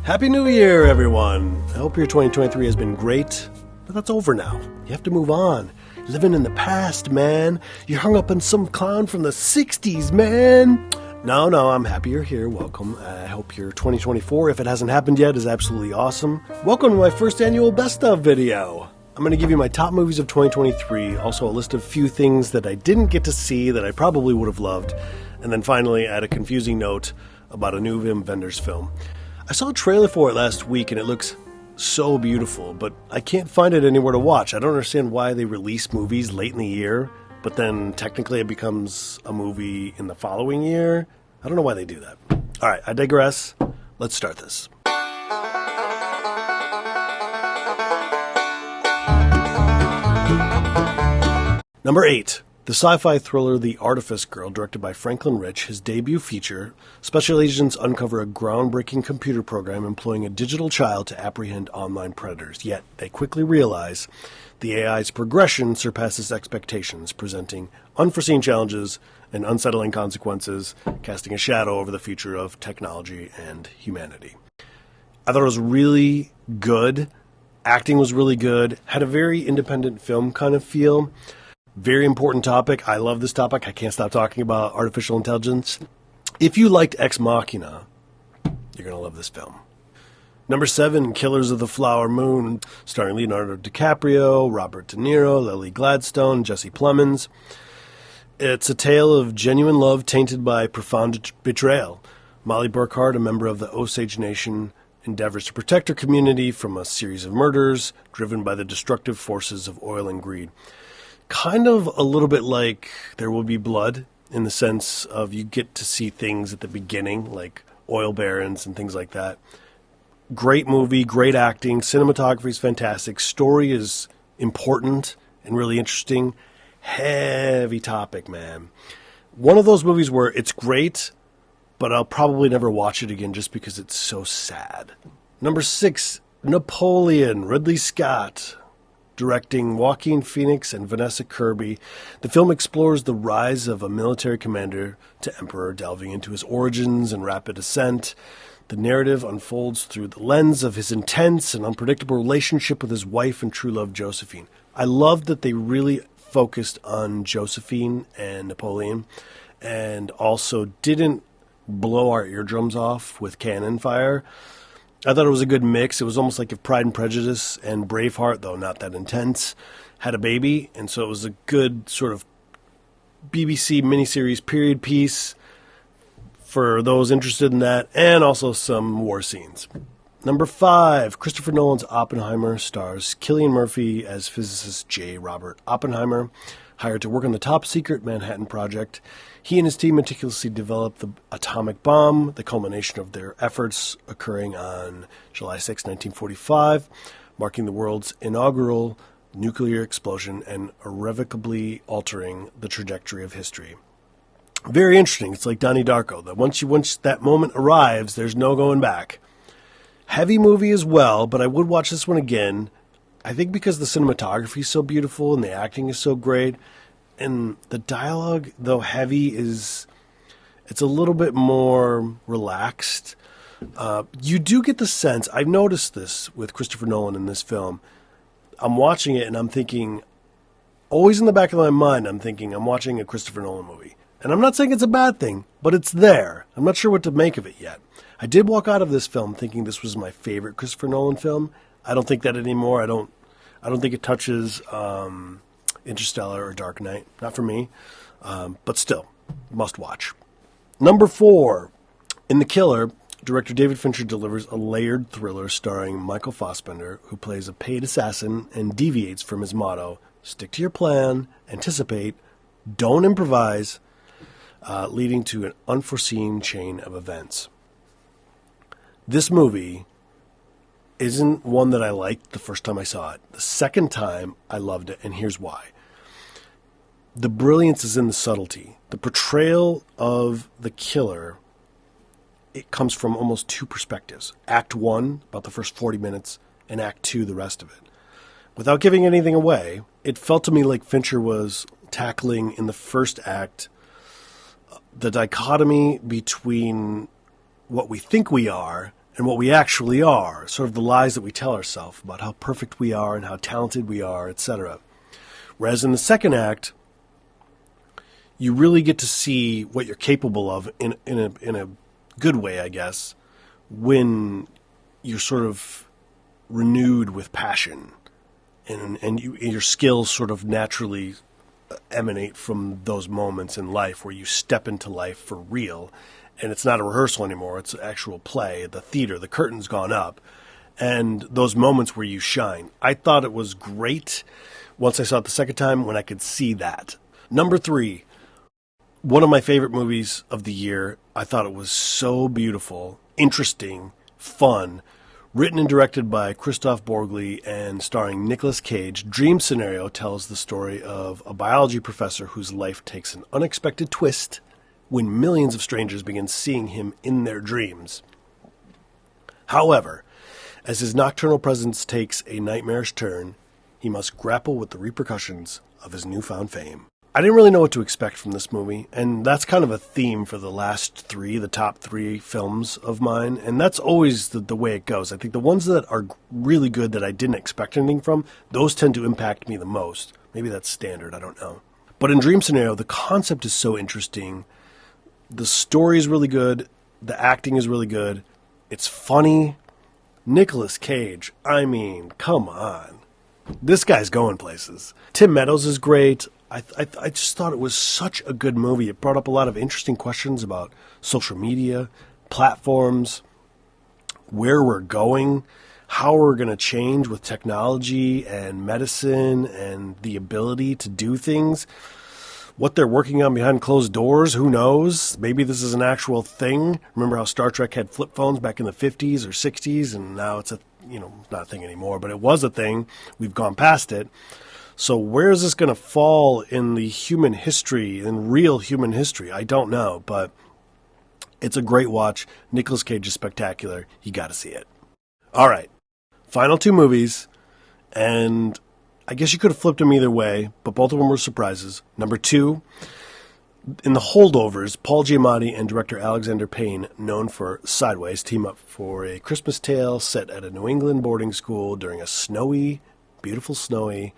Happy New Year, everyone. I hope your 2023 has been great, but that's over now. You have to move on. You're living in the past, man. You're hung up on some clown from the 60s, man. No, I'm happy you're here. Welcome. I hope your 2024, if it hasn't happened yet, is absolutely awesome. Welcome to my first annual Best Of video. I'm going to give you my top movies of 2023, also a list of few things that I didn't get to see that I probably would have loved, and then finally add a confusing note about a new Wim Wenders film. I saw a trailer for it last week and it looks so beautiful, but I can't find it anywhere to watch. I don't understand why they release movies late in the year, but then technically it becomes a movie in the following year. I don't know why they do that. All right, I digress. Let's start this. Number 8. The sci-fi thriller The Artifice Girl, directed by Franklin Rich, his debut feature. Special agents uncover a groundbreaking computer program employing a digital child to apprehend online predators. Yet, they quickly realize the AI's progression surpasses expectations, presenting unforeseen challenges and unsettling consequences, casting a shadow over the future of technology and humanity. I thought it was really good. Acting was really good. Had a very independent film kind of feel. Very important topic. I love this topic. I can't stop talking about artificial intelligence. If you liked Ex Machina, you're going to love this film. Number 7, Killers of the Flower Moon, starring Leonardo DiCaprio, Robert De Niro, Lily Gladstone, Jesse Plemons. It's a tale of genuine love tainted by profound betrayal. Molly Burkhart, a member of the Osage Nation, endeavors to protect her community from a series of murders driven by the destructive forces of oil and greed. Kind of a little bit like There Will Be Blood, in the sense of you get to see things at the beginning, like oil barons and things like that. Great movie, great acting, cinematography is fantastic, story is important and really interesting. Heavy topic, man. One of those movies where it's great, but I'll probably never watch it again just because it's so sad. Number 6, Napoleon, Ridley Scott, directing Joaquin Phoenix and Vanessa Kirby. The film explores the rise of a military commander to emperor, delving into his origins and rapid ascent. The narrative unfolds through the lens of his intense and unpredictable relationship with his wife and true love, Josephine. I love that they really focused on Josephine and Napoleon and also didn't blow our eardrums off with cannon fire. I thought it was a good mix. It was almost like if Pride and Prejudice and Braveheart, though not that intense, had a baby. And so it was a good sort of BBC miniseries period piece for those interested in that, and also some war scenes. Number 5, Christopher Nolan's Oppenheimer stars Cillian Murphy as physicist J. Robert Oppenheimer, hired to work on the top-secret Manhattan Project. He and his team meticulously developed the atomic bomb, the culmination of their efforts occurring on July 6, 1945, marking the world's inaugural nuclear explosion and irrevocably altering the trajectory of history. Very interesting. It's like Donnie Darko, that once that moment arrives, there's no going back. Heavy movie as well, but I would watch this one again. I think because the cinematography is so beautiful and the acting is so great, and the dialogue, though heavy, it's a little bit more relaxed. You do get the sense, I've noticed this with Christopher Nolan in this film. I'm watching it and I'm thinking, always in the back of my mind, I'm thinking I'm watching a Christopher Nolan movie. And I'm not saying it's a bad thing, but it's there. I'm not sure what to make of it yet. I did walk out of this film thinking this was my favorite Christopher Nolan film. I don't think that anymore. I don't think it touches Interstellar or Dark Knight. Not for me. But still, must watch. Number 4, in The Killer, director David Fincher delivers a layered thriller starring Michael Fassbender, who plays a paid assassin and deviates from his motto, stick to your plan, anticipate, don't improvise, leading to an unforeseen chain of events. This movie isn't one that I liked the first time I saw it. The second time, I loved it, and here's why. The brilliance is in the subtlety. The portrayal of the killer, it comes from almost two perspectives. Act 1, about the first 40 minutes, and Act 2, the rest of it. Without giving anything away, it felt to me like Fincher was tackling in the first act the dichotomy between what we think we are and what we actually are, sort of the lies that we tell ourselves about how perfect we are and how talented we are, etc. Whereas in the second act, you really get to see what you're capable of in a good way, I guess, when you're sort of renewed with passion and your skills sort of naturally emanate from those moments in life where you step into life for real, and it's not a rehearsal anymore, it's actual play, the theater, the curtain's gone up, and those moments where you shine. I thought it was great once I saw it the second time when I could see that. Number 3, one of my favorite movies of the year. I thought it was so beautiful, interesting, fun, written and directed by Christoph Borgli and starring Nicolas Cage. Dream Scenario tells the story of a biology professor whose life takes an unexpected twist when millions of strangers begin seeing him in their dreams. However, as his nocturnal presence takes a nightmarish turn, he must grapple with the repercussions of his newfound fame. I didn't really know what to expect from this movie, and that's kind of a theme for the top 3 films of mine, and that's always the way it goes. I think the ones that are really good that I didn't expect anything from, those tend to impact me the most. Maybe that's standard, I don't know. But in Dream Scenario, the concept is so interesting. The story is really good. The acting is really good. It's funny. Nicolas Cage, I mean, come on. This guy's going places. Tim Meadows is great. I just thought it was such a good movie. It brought up a lot of interesting questions about social media, platforms, where we're going, how we're going to change with technology and medicine and the ability to do things. What they're working on behind closed doors, who knows? Maybe this is an actual thing. Remember how Star Trek had flip phones back in the 50s or 60s, and now it's not a thing anymore, but it was a thing. We've gone past it. So where is this going to fall in the human history, in real human history? I don't know, but it's a great watch. Nicolas Cage is spectacular. You got to see it. All right, final 2 movies, and I guess you could have flipped them either way, but both of them were surprises. Number 2, in The Holdovers, Paul Giamatti and director Alexander Payne, known for Sideways, team up for a Christmas tale set at a New England boarding school during a snowy, beautiful snowy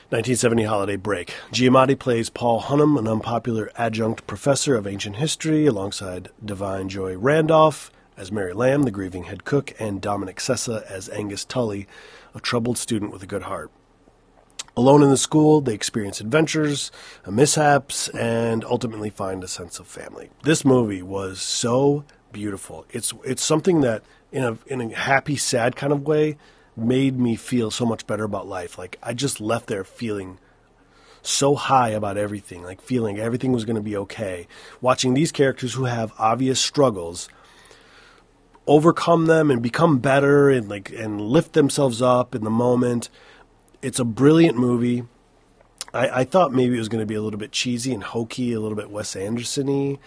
1970 holiday break. Giamatti plays Paul Hunnam, an unpopular adjunct professor of ancient history, alongside Divine Joy Randolph as Mary Lamb, the grieving head cook, and Dominic Sessa as Angus Tully, a troubled student with a good heart. Alone in the school, they experience adventures, mishaps, and ultimately find a sense of family. This movie was so beautiful. It's something that, in a happy, sad kind of way, made me feel so much better about life. Like, I just left there feeling so high about everything, like feeling everything was going to be okay. Watching these characters who have obvious struggles overcome them and become better and lift themselves up in the moment. It's a brilliant movie. I thought maybe it was going to be a little bit cheesy and hokey, a little bit Wes Anderson-y,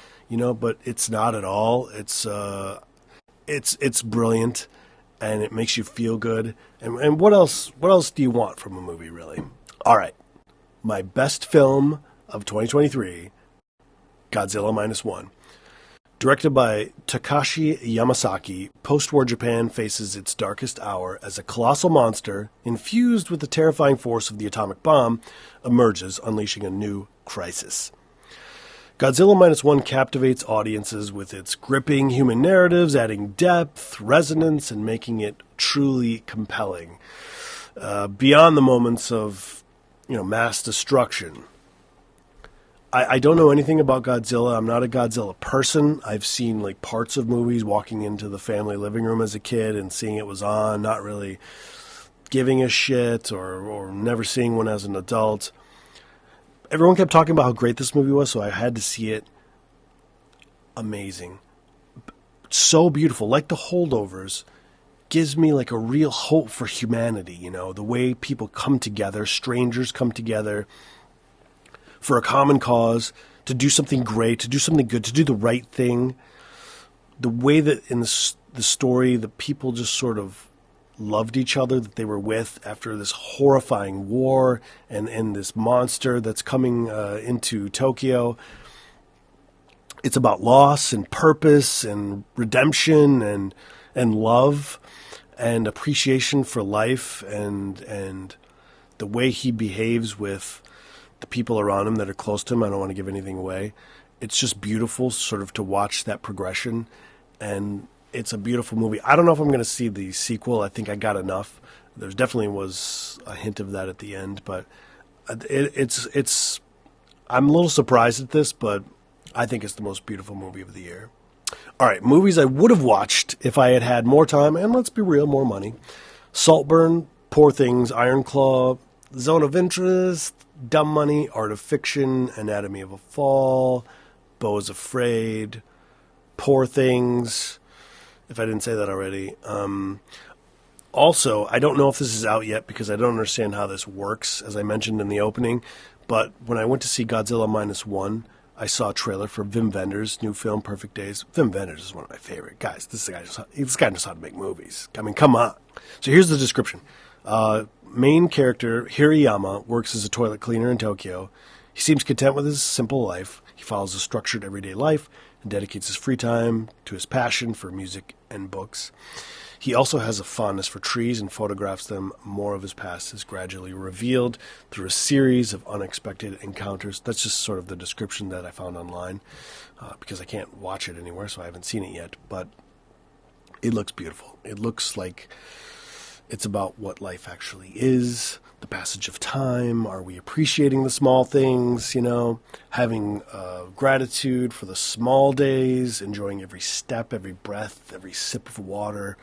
but it's not at all. It's brilliant. And it makes you feel good. And what else do you want from a movie, really? All right. My best film of 2023, Godzilla Minus One. Directed by Takashi Yamasaki, post-war Japan faces its darkest hour as a colossal monster, infused with the terrifying force of the atomic bomb, emerges, unleashing a new crisis. Godzilla Minus One captivates audiences with its gripping human narratives, adding depth, resonance, and making it truly compelling. Beyond the moments of, mass destruction. I don't know anything about Godzilla. I'm not a Godzilla person. I've seen parts of movies, walking into the family living room as a kid and seeing it was on, not really giving a shit or never seeing one as an adult. Everyone kept talking about how great this movie was, so I had to see it. Amazing. So beautiful. Like The Holdovers, gives me a real hope for humanity, the way people come together, strangers come together for a common cause, to do something great, to do something good, to do the right thing. The way that in the story, the people just sort of loved each other that they were with after this horrifying war and this monster that's coming into Tokyo. It's about loss and purpose and redemption and love and appreciation for life and the way he behaves with the people around him that are close to him. I don't want to give anything away. It's just beautiful sort of to watch that progression, and it's a beautiful movie. I don't know if I'm going to see the sequel. I think I got enough. There definitely was a hint of that at the end, but it's I'm a little surprised at this, but I think it's the most beautiful movie of the year. All right, movies I would have watched if I had had more time, and let's be real, more money. Saltburn, Poor Things, Iron Claw, Zone of Interest, Dumb Money, Art of Fiction, Anatomy of a Fall, Beau is Afraid, Poor Things, if I didn't say that already. Also, I don't know if this is out yet because I don't understand how this works, as I mentioned in the opening, but when I went to see Godzilla Minus One, I saw a trailer for Wim Wenders' new film, Perfect Days. Wim Wenders is one of my favorite guys. This guy knows how to make movies. I mean, come on. So here's the description. Main character, Hirayama, works as a toilet cleaner in Tokyo. He seems content with his simple life. He follows a structured everyday life and dedicates his free time to his passion for music and books. He also has a fondness for trees and photographs them. More of his past is gradually revealed through a series of unexpected encounters. That's just sort of the description that I found online because I can't watch it anywhere, so I haven't seen it yet. But it looks beautiful. It looks like it's about what life actually is, the passage of time. Are we appreciating the small things, having gratitude for the small days, enjoying every step, every breath, every sip of water.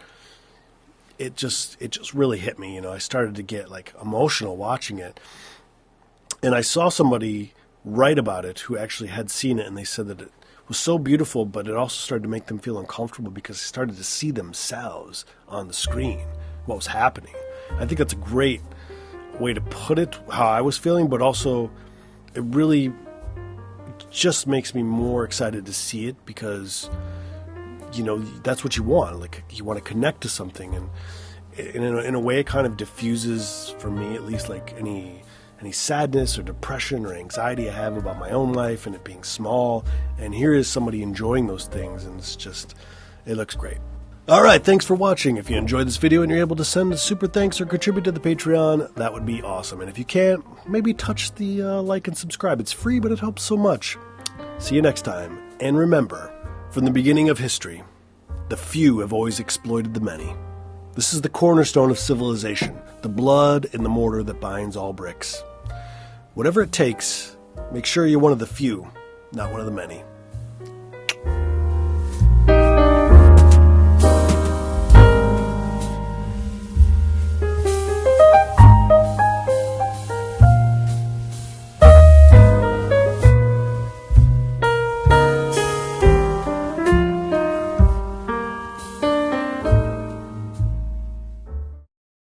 It just really hit me. I started to get emotional watching it. And I saw somebody write about it who actually had seen it, and they said that it was so beautiful, but it also started to make them feel uncomfortable because they started to see themselves on the screen, what was happening. I think that's a great way to put it, how I was feeling, but also it really just makes me more excited to see it because that's what you want. You want to connect to something, and in a way it kind of diffuses, for me at least, any sadness or depression or anxiety I have about my own life and it being small. And here is somebody enjoying those things, and it looks great. All right, thanks for watching. If you enjoyed this video and you're able to send a super thanks or contribute to the Patreon, that would be awesome. And if you can't, maybe touch the like and subscribe. It's free, but it helps so much. See you next time. And remember, from the beginning of history, the few have always exploited the many. This is the cornerstone of civilization, the blood and the mortar that binds all bricks. Whatever it takes, make sure you're one of the few, not one of the many.